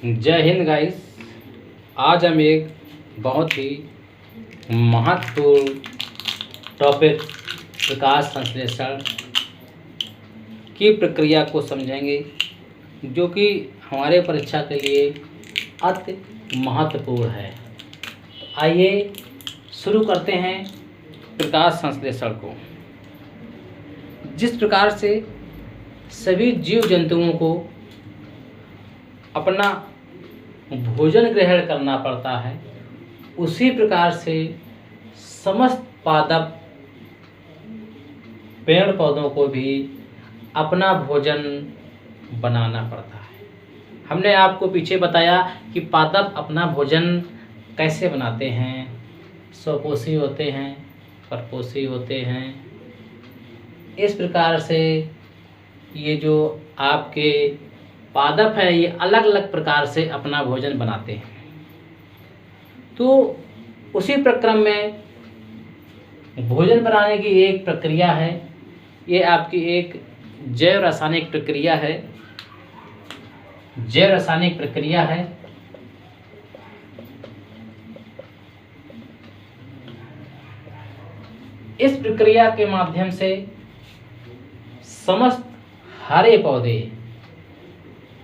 जय हिंद गाइस। आज हम एक बहुत ही महत्वपूर्ण टॉपिक प्रकाश संश्लेषण की प्रक्रिया को समझेंगे, जो कि हमारे परीक्षा के लिए अति महत्वपूर्ण है। आइए शुरू करते हैं प्रकाश संश्लेषण को। जिस प्रकार से सभी जीव जंतुओं को अपना भोजन ग्रहण करना पड़ता है, उसी प्रकार से समस्त पादप पेड़ पौधों को भी अपना भोजन बनाना पड़ता है। हमने आपको पीछे बताया कि पादप अपना भोजन कैसे बनाते हैं। स्वपोषी होते हैं, परपोषी होते हैं। इस प्रकार से ये जो आपके पादप है, ये अलग अलग प्रकार से अपना भोजन बनाते हैं। तो उसी प्रक्रम में भोजन बनाने की एक प्रक्रिया है। ये आपकी एक जैव रासायनिक प्रक्रिया है। जैव रासायनिक प्रक्रिया है। इस प्रक्रिया के माध्यम से समस्त हरे पौधे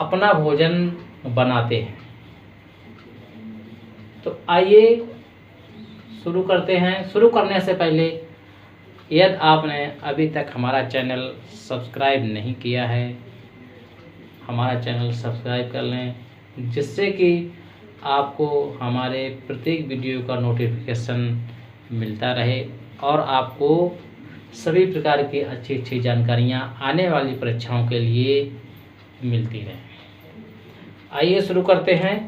अपना भोजन बनाते हैं। तो आइए शुरू करते हैं। शुरू करने से पहले यदि आपने अभी तक हमारा चैनल सब्सक्राइब नहीं किया है, हमारा चैनल सब्सक्राइब कर लें, जिससे कि आपको हमारे प्रत्येक वीडियो का नोटिफिकेशन मिलता रहे और आपको सभी प्रकार की अच्छी अच्छी जानकारियाँ आने वाली परीक्षाओं के लिए मिलती रहें। आइए शुरू करते हैं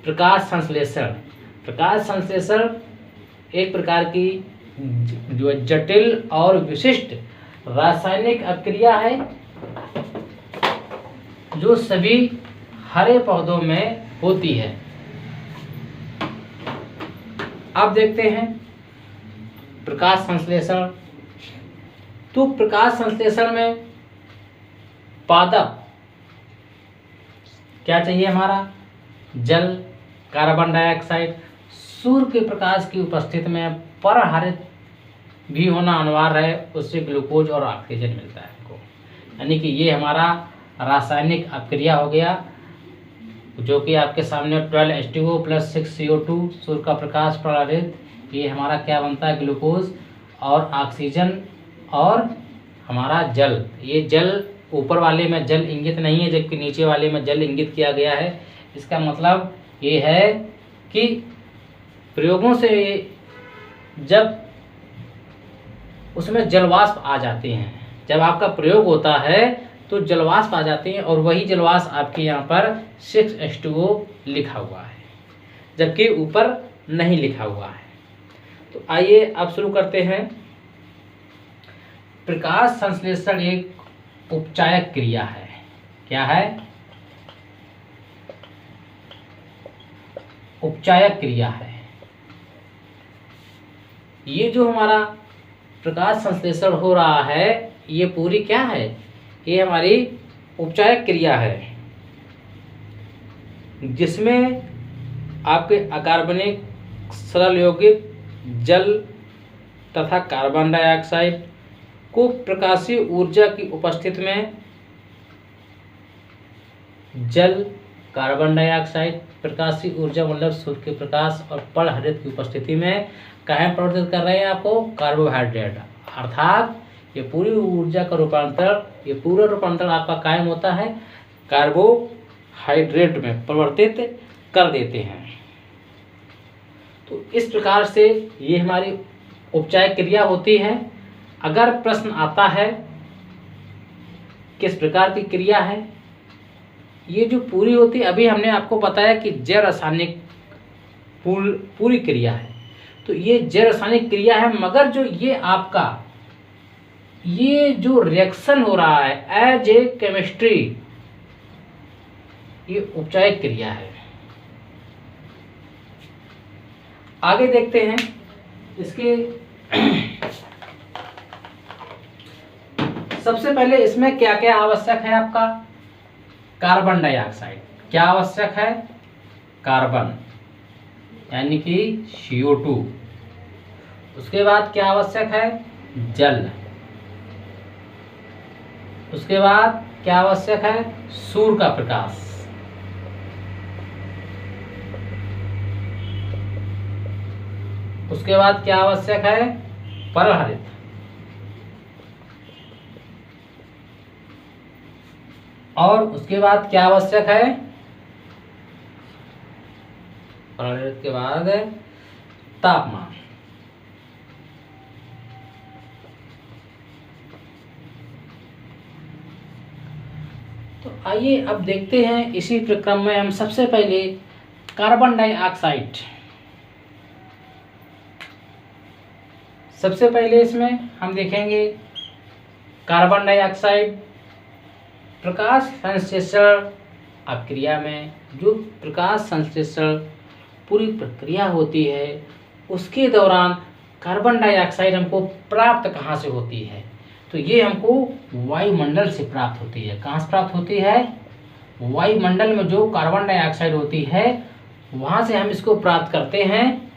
प्रकाश संश्लेषण। प्रकाश संश्लेषण एक प्रकार की जो जटिल और विशिष्ट रासायनिक अभिक्रिया है, जो सभी हरे पौधों में होती है। अब देखते हैं प्रकाश संश्लेषण। तो प्रकाश संश्लेषण में पादप क्या चाहिए? हमारा जल, कार्बन डाइऑक्साइड, सूर्य के प्रकाश की उपस्थिति में परहरित भी होना अनिवार्य है। उससे ग्लूकोज और ऑक्सीजन मिलता है हमको। यानी कि ये हमारा रासायनिक अभिक्रिया हो गया, जो कि आपके सामने 12H2O + 6CO2 सूर्य का प्रकाश परहरित, ये हमारा क्या बनता है? ग्लूकोज और ऑक्सीजन और हमारा जल। ये जल ऊपर वाले में जल इंगित नहीं है, जबकि नीचे वाले में जल इंगित किया गया है। इसका मतलब ये है कि प्रयोगों से जब उसमें जलवाष्प आ जाते हैं, जब आपका प्रयोग होता है तो जलवाष्प आ जाते हैं, और वही जलवाष्प आपके यहाँ पर 6H2O लिखा हुआ है, जबकि ऊपर नहीं लिखा हुआ है। तो आइए अब शुरू करते हैं। प्रकाश संश्लेषण एक उपचायक क्रिया है। क्या है? उपचायक क्रिया है। ये जो हमारा प्रकाश संश्लेषण हो रहा है, ये पूरी क्या है? ये हमारी उपचायक क्रिया है, जिसमें आपके अकार्बनिक सरल यौगिक जल तथा कार्बन डाइऑक्साइड को प्रकाशीय ऊर्जा की उपस्थिति में जल, कार्बन डाइऑक्साइड, प्रकाशीय ऊर्जा मतलब सूर्य के प्रकाश और परहरित की उपस्थिति में कहाँ प्रवर्तित कर रहे हैं? आपको कार्बोहाइड्रेट। अर्थात ये पूरी ऊर्जा का रूपांतरण, ये पूरा रूपांतरण आपका कायम होता है कार्बोहाइड्रेट में परिवर्तित कर देते हैं। तो इस प्रकार से ये हमारी उपचायक क्रिया होती है। अगर प्रश्न आता है किस प्रकार की क्रिया है, ये जो पूरी होती है, अभी हमने आपको बताया कि जैव रासायनिक पूरी क्रिया है। तो ये जैव रासायनिक क्रिया है, मगर जो ये आपका ये जो रिएक्शन हो रहा है एज ए केमिस्ट्री, ये उपचायक क्रिया है। आगे देखते हैं इसके। सबसे पहले इसमें क्या क्या आवश्यक है? आपका कार्बन डाइऑक्साइड क्या आवश्यक है? कार्बन यानी कि CO2। उसके बाद क्या आवश्यक है? जल। उसके बाद क्या आवश्यक है? सूर्य का प्रकाश। उसके बाद क्या आवश्यक है? परहरित। और उसके बाद क्या आवश्यक है? परहरित के बाद तापमान। तो आइए अब देखते हैं इसी प्रक्रम में हम सबसे पहले कार्बन डाइऑक्साइड। सबसे पहले इसमें हम देखेंगे कार्बन डाइऑक्साइड प्रकाश संश्लेषण अभिक्रिया में जो प्रकाश संश्लेषण पूरी प्रक्रिया होती है उसके दौरान कार्बन डाइऑक्साइड हमको प्राप्त कहाँ से होती है? तो ये हमको वायुमंडल से प्राप्त होती है। कहाँ से प्राप्त होती है? वायुमंडल में जो कार्बन डाइऑक्साइड होती है वहाँ से हम इसको प्राप्त करते हैं।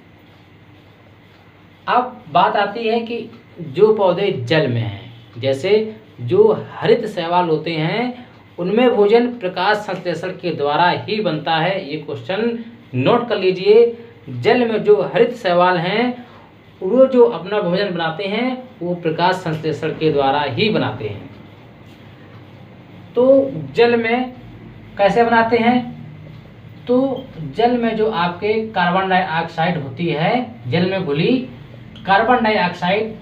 अब बात आती है कि जो पौधे जल में हैं, जैसे जो हरित शैवाल होते हैं उनमें भोजन प्रकाश संश्लेषण के द्वारा ही बनता है। ये क्वेश्चन नोट कर लीजिए। जल में जो हरित शैवाल हैं वो जो अपना भोजन बनाते हैं वो प्रकाश संश्लेषण के द्वारा ही बनाते हैं। तो जल में कैसे बनाते हैं? तो जल में जो आपके कार्बन डाइऑक्साइड होती है, जल में घुली कार्बन डाइऑक्साइड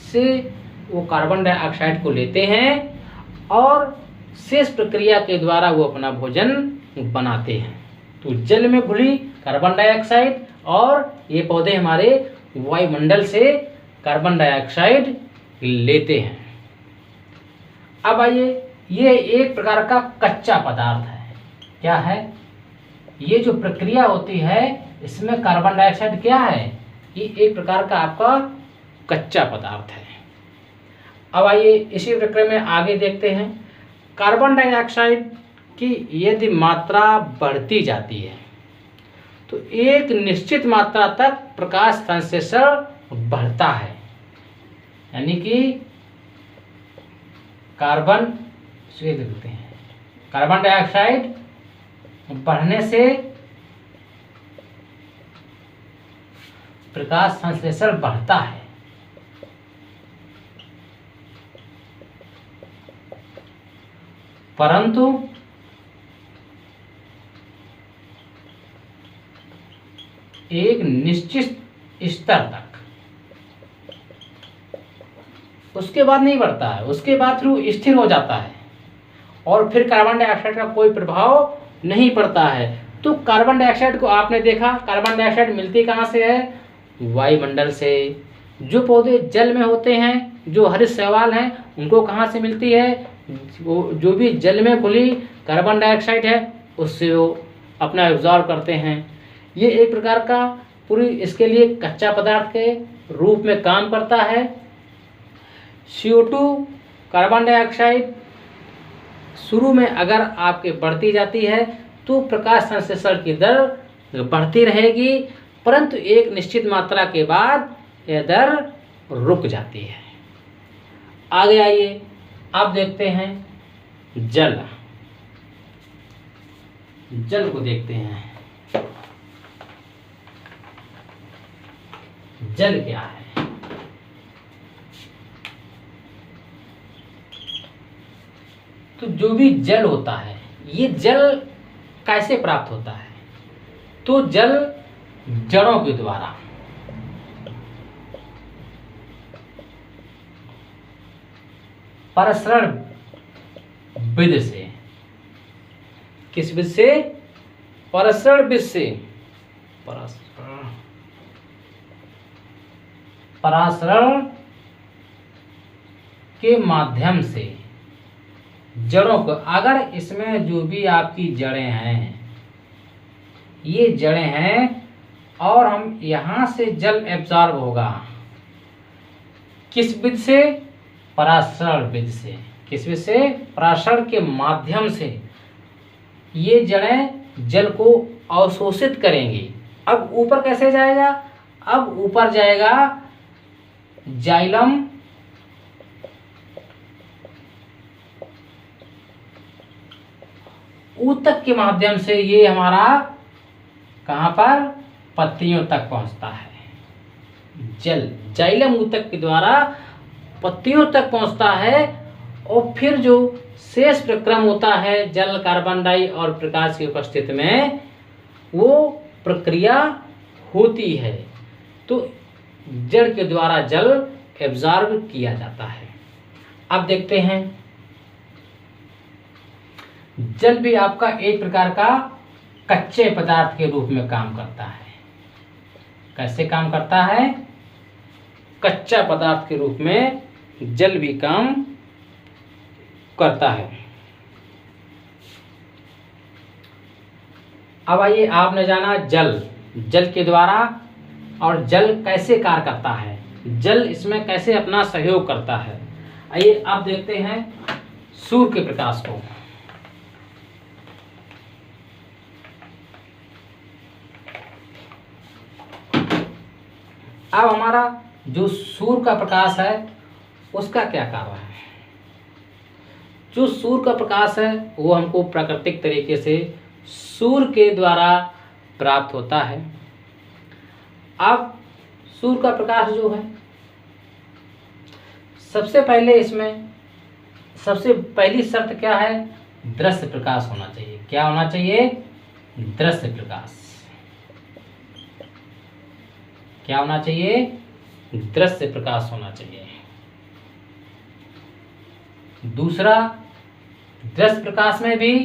से वो कार्बन डाइऑक्साइड को लेते हैं और शेष प्रक्रिया के द्वारा वो अपना भोजन बनाते हैं। तो जल में घुली कार्बन डाइऑक्साइड और ये पौधे हमारे वायुमंडल से कार्बन डाइऑक्साइड लेते हैं। अब आइए, ये एक प्रकार का कच्चा पदार्थ है। क्या है? ये जो प्रक्रिया होती है इसमें कार्बन डाइऑक्साइड क्या है? ये एक प्रकार का आपका कच्चा पदार्थ है। अब आइए इसी प्रक्रिया में आगे देखते हैं। कार्बन डाइऑक्साइड की यदि मात्रा बढ़ती जाती है तो एक निश्चित मात्रा तक प्रकाश संश्लेषण बढ़ता है, यानी कि कार्बन से देखते हैं कार्बन डाइऑक्साइड बढ़ने से प्रकाश संश्लेषण बढ़ता है। परंतु एक निश्चित स्तर तक, उसके बाद नहीं बढ़ता है, उसके बाद फिर स्थिर हो जाता है और फिर कार्बन डाइऑक्साइड का कोई प्रभाव नहीं पड़ता है। तो कार्बन डाइऑक्साइड को आपने देखा, कार्बन डाइऑक्साइड मिलती कहाँ से है? वायुमंडल से। जो पौधे जल में होते हैं, जो हरित शैवाल हैं, उनको कहाँ से मिलती है? जो भी जल में घुली कार्बन डाइऑक्साइड है उससे वो अपना एब्जॉर्ब करते हैं। ये एक प्रकार का पूरी इसके लिए कच्चा पदार्थ के रूप में काम करता है। CO2 कार्बन डाइऑक्साइड शुरू में अगर आपके बढ़ती जाती है तो प्रकाश संश्लेषण की दर बढ़ती रहेगी, परंतु एक निश्चित मात्रा के बाद यह दर रुक जाती है। आगे आइए, अब देखते हैं जल। जल को देखते हैं। जल क्या है? तो जो भी जल होता है, ये जल कैसे प्राप्त होता है? तो जल जड़ों के द्वारा, परसरण विधि से। किस विधि से? परसरण विधि से। परासरण के माध्यम से जड़ों को, अगर इसमें जो भी आपकी जड़ें हैं, ये जड़ें हैं और हम यहाँ से जल एब्जॉर्ब होगा किस विधि से? परासरण विधि से। किस विधि से? परासरण के माध्यम से ये जड़ें जल को अवशोषित करेंगी। अब ऊपर कैसे जाएगा? अब ऊपर जाएगा जाइलम ऊतक के माध्यम से। ये हमारा कहाँ पर? पत्तियों तक पहुंचता है। जल जाइलम ऊतक के द्वारा पत्तियों तक पहुंचता है और फिर जो शेष प्रक्रम होता है जल, कार्बन डाई और प्रकाश की उपस्थिति में, वो प्रक्रिया होती है। तो जड़ के द्वारा जल एब्जॉर्ब किया जाता है। अब देखते हैं, जल भी आपका एक प्रकार का कच्चे पदार्थ के रूप में काम करता है। कैसे काम करता है? कच्चा पदार्थ के रूप में जल भी काम करता है। अब आइए, आपने जाना जल के द्वारा, और जल कैसे कार्य करता है, जल इसमें कैसे अपना सहयोग करता है। आइए अब देखते हैं सूर्य के प्रकाश को। अब हमारा जो सूर्य का प्रकाश है उसका क्या कार्य है? जो सूर्य का प्रकाश है वो हमको प्राकृतिक तरीके से सूर्य के द्वारा प्राप्त होता है। अब सूर्य का प्रकाश जो है, सबसे पहले इसमें सबसे पहली शर्त क्या है? दृश्य प्रकाश होना चाहिए। क्या होना चाहिए? दृश्य प्रकाश। क्या होना चाहिए? दृश्य प्रकाश होना चाहिए। दूसरा, दृश्य प्रकाश में भी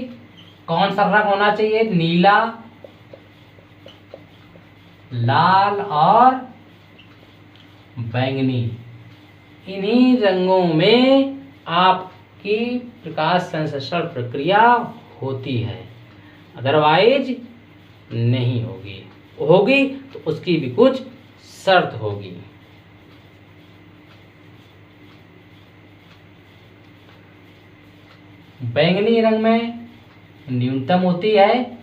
कौन सा रंग होना चाहिए? नीला, लाल और बैंगनी। इन्हीं रंगों में आपकी प्रकाश संश्लेषण प्रक्रिया होती है, अदरवाइज नहीं होगी। होगी तो उसकी भी कुछ शर्त होगी। बैंगनी रंग में न्यूनतम होती है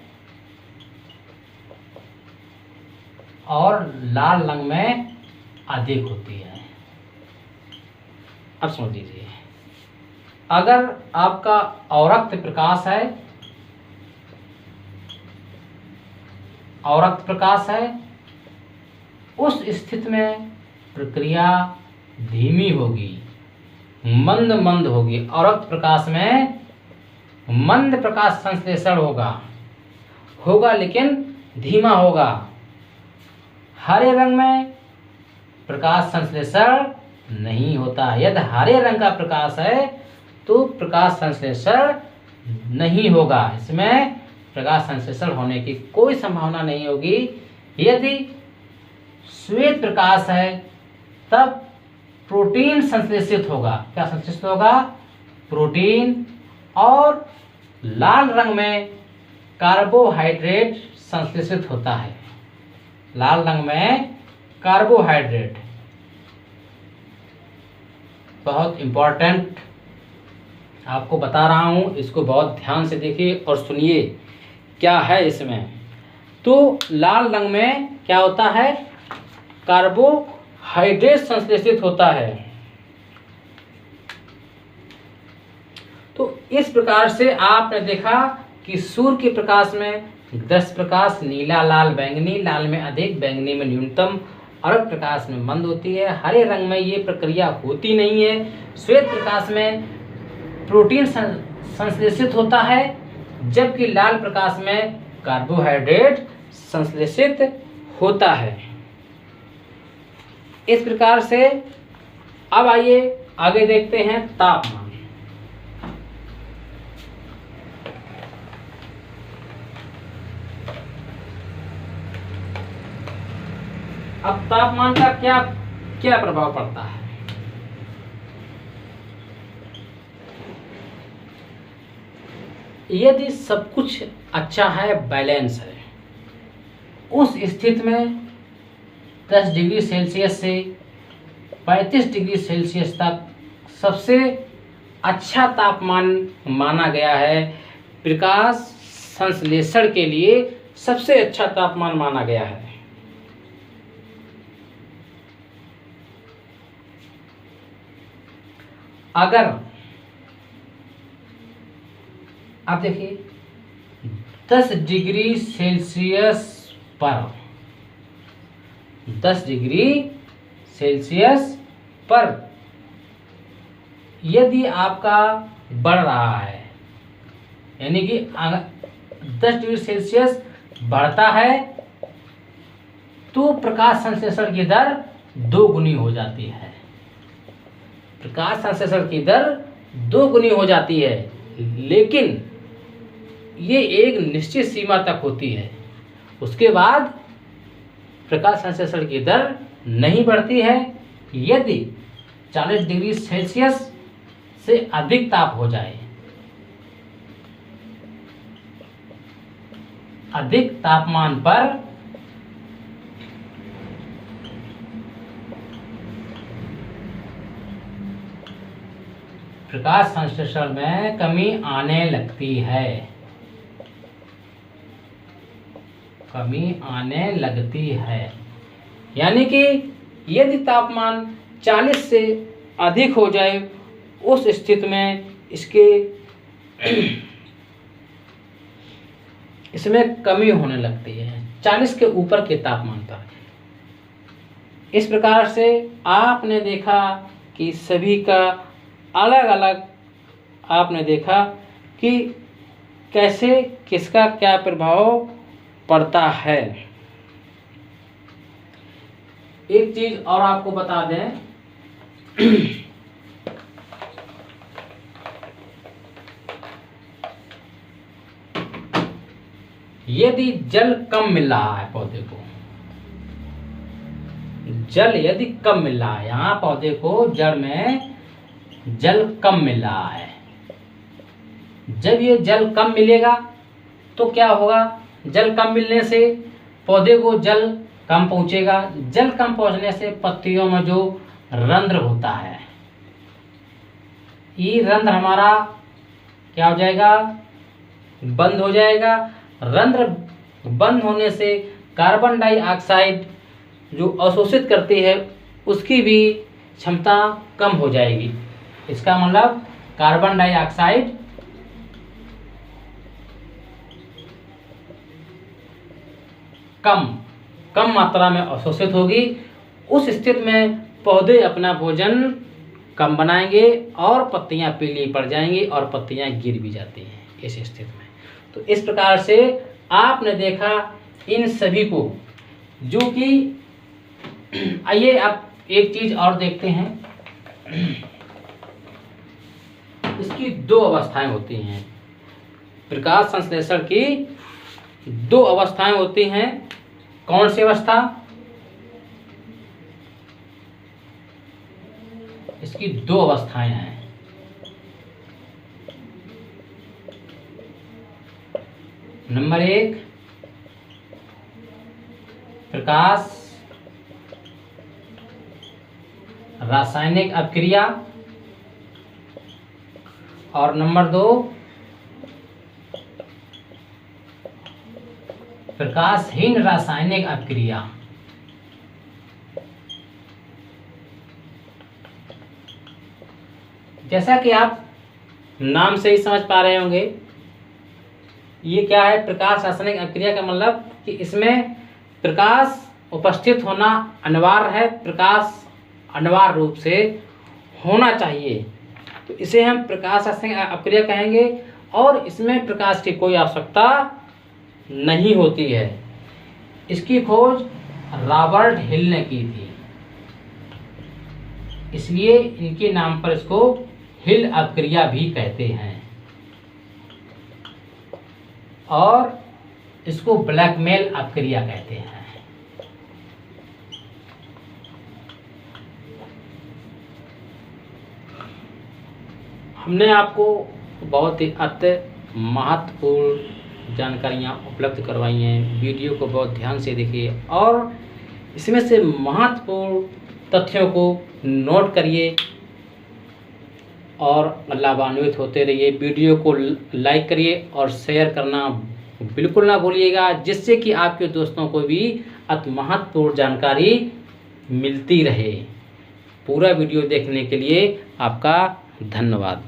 और लाल रंग में अधिक होती है। अब समझ लीजिए, अगर आपका अवरक्त प्रकाश है, अवरक्त प्रकाश है, उस स्थिति में प्रक्रिया धीमी होगी, मंद मंद होगी। अवरक्त प्रकाश में मंद प्रकाश संश्लेषण होगा लेकिन धीमा होगा। हरे रंग में प्रकाश संश्लेषण नहीं होता। यदि हरे रंग का प्रकाश है तो प्रकाश संश्लेषण नहीं होगा, इसमें प्रकाश संश्लेषण होने की कोई संभावना नहीं होगी। यदि श्वेत प्रकाश है तब प्रोटीन संश्लेषित होगा। क्या संश्लेषित होगा? प्रोटीन। और लाल रंग में कार्बोहाइड्रेट संश्लेषित होता है। लाल रंग में कार्बोहाइड्रेट बहुत इंपॉर्टेंट आपको बता रहा हूं, इसको बहुत ध्यान से देखिए और सुनिए क्या है इसमें। तो लाल रंग में क्या होता है? कार्बोहाइड्रेट संश्लेषित होता है। तो इस प्रकार से आपने देखा कि सूर्य के प्रकाश में दृश्य प्रकाश नीला, लाल, बैंगनी, लाल में अधिक, बैंगनी में न्यूनतम, अरक्त प्रकाश में मंद होती है। हरे रंग में ये प्रक्रिया होती नहीं है। श्वेत प्रकाश में प्रोटीन संश्लेषित होता है, जबकि लाल प्रकाश में कार्बोहाइड्रेट संश्लेषित होता है। इस प्रकार से अब आइए आगे देखते हैं तापमान। अब तापमान का क्या प्रभाव पड़ता है? यदि सब कुछ अच्छा है, बैलेंस है, उस स्थिति में 10 डिग्री सेल्सियस से 35 डिग्री सेल्सियस तक सबसे अच्छा तापमान माना गया है प्रकाश संश्लेषण के लिए। सबसे अच्छा तापमान माना गया है। अगर आप देखिए 10 डिग्री सेल्सियस पर 10 डिग्री सेल्सियस पर यदि आपका बढ़ रहा है, यानी कि 10 डिग्री सेल्सियस बढ़ता है तो प्रकाश संश्लेषण की दर 2 गुनी हो जाती है। प्रकाश संश्लेषण की दर 2 गुनी हो जाती है, लेकिन ये एक निश्चित सीमा तक होती है। उसके बाद प्रकाश संश्लेषण की दर नहीं बढ़ती है। यदि 40 डिग्री सेल्सियस से अधिक ताप हो जाए, अधिक तापमान पर प्रकाश संश्लेषण में कमी आने लगती है, कमी आने लगती है। यानी कि यदि तापमान 40 से अधिक हो जाए, उस स्थिति में इसमें कमी होने लगती है 40 के ऊपर के तापमान पर। इस प्रकार से आपने देखा कि सभी का अलग अलग आपने देखा कि कैसे किसका क्या प्रभाव पड़ता है। एक चीज और आपको बता दें, यदि जल कम मिल रहा है पौधे को, जल यदि कम मिल रहा है, यहाँ पौधे को जड़ में जल कम मिल रहा है, जब ये जल कम मिलेगा तो क्या होगा, जल कम मिलने से पौधे को जल कम पहुंचेगा। जल कम पहुंचने से पत्तियों में जो रंध्र होता है, ये रंध्र हमारा क्या हो जाएगा, बंद हो जाएगा। रंध्र बंद होने से कार्बन डाइऑक्साइड जो अवशोषित करती है उसकी भी क्षमता कम हो जाएगी। इसका मतलब कार्बन डाइऑक्साइड कम मात्रा में अवशोषित होगी। उस स्थिति में पौधे अपना भोजन कम बनाएंगे और पत्तियां पीली पड़ जाएंगी और पत्तियां गिर भी जाती हैं इस स्थिति में। तो इस प्रकार से आपने देखा इन सभी को, जो कि आइए आप एक चीज और देखते हैं। इसकी 2 अवस्थाएं होती हैं। प्रकाश संश्लेषण की 2 अवस्थाएं होती हैं। कौन सी अवस्था? इसकी 2 अवस्थाएं हैं। नंबर 1 प्रकाश रासायनिक अपक्रिया और नंबर 2 प्रकाशहीन रासायनिक अपक्रिया। जैसा कि आप नाम से ही समझ पा रहे होंगे, ये क्या है, प्रकाश रासायनिक अपक्रिया का मतलब कि इसमें प्रकाश उपस्थित होना अनिवार्य है, प्रकाश अनिवार्य रूप से होना चाहिए, तो इसे हम प्रकाश रासायनिक अपक्रिया कहेंगे। और इसमें प्रकाश की कोई आवश्यकता नहीं होती है। इसकी खोज रॉबर्ट हिल ने की थी, इसलिए इनके नाम पर इसको हिल अपक्रिया भी कहते हैं। और इसको ब्लैकमेल अपक्रिया कहते हैं। हमने आपको बहुत ही महत्वपूर्ण जानकारियाँ उपलब्ध करवाई हैं। वीडियो को बहुत ध्यान से देखिए और इसमें से महत्वपूर्ण तथ्यों को नोट करिए और लाभान्वित होते रहिए। वीडियो को लाइक करिए और शेयर करना बिल्कुल ना भूलिएगा, जिससे कि आपके दोस्तों को भी अति महत्वपूर्ण जानकारी मिलती रहे। पूरा वीडियो देखने के लिए आपका धन्यवाद।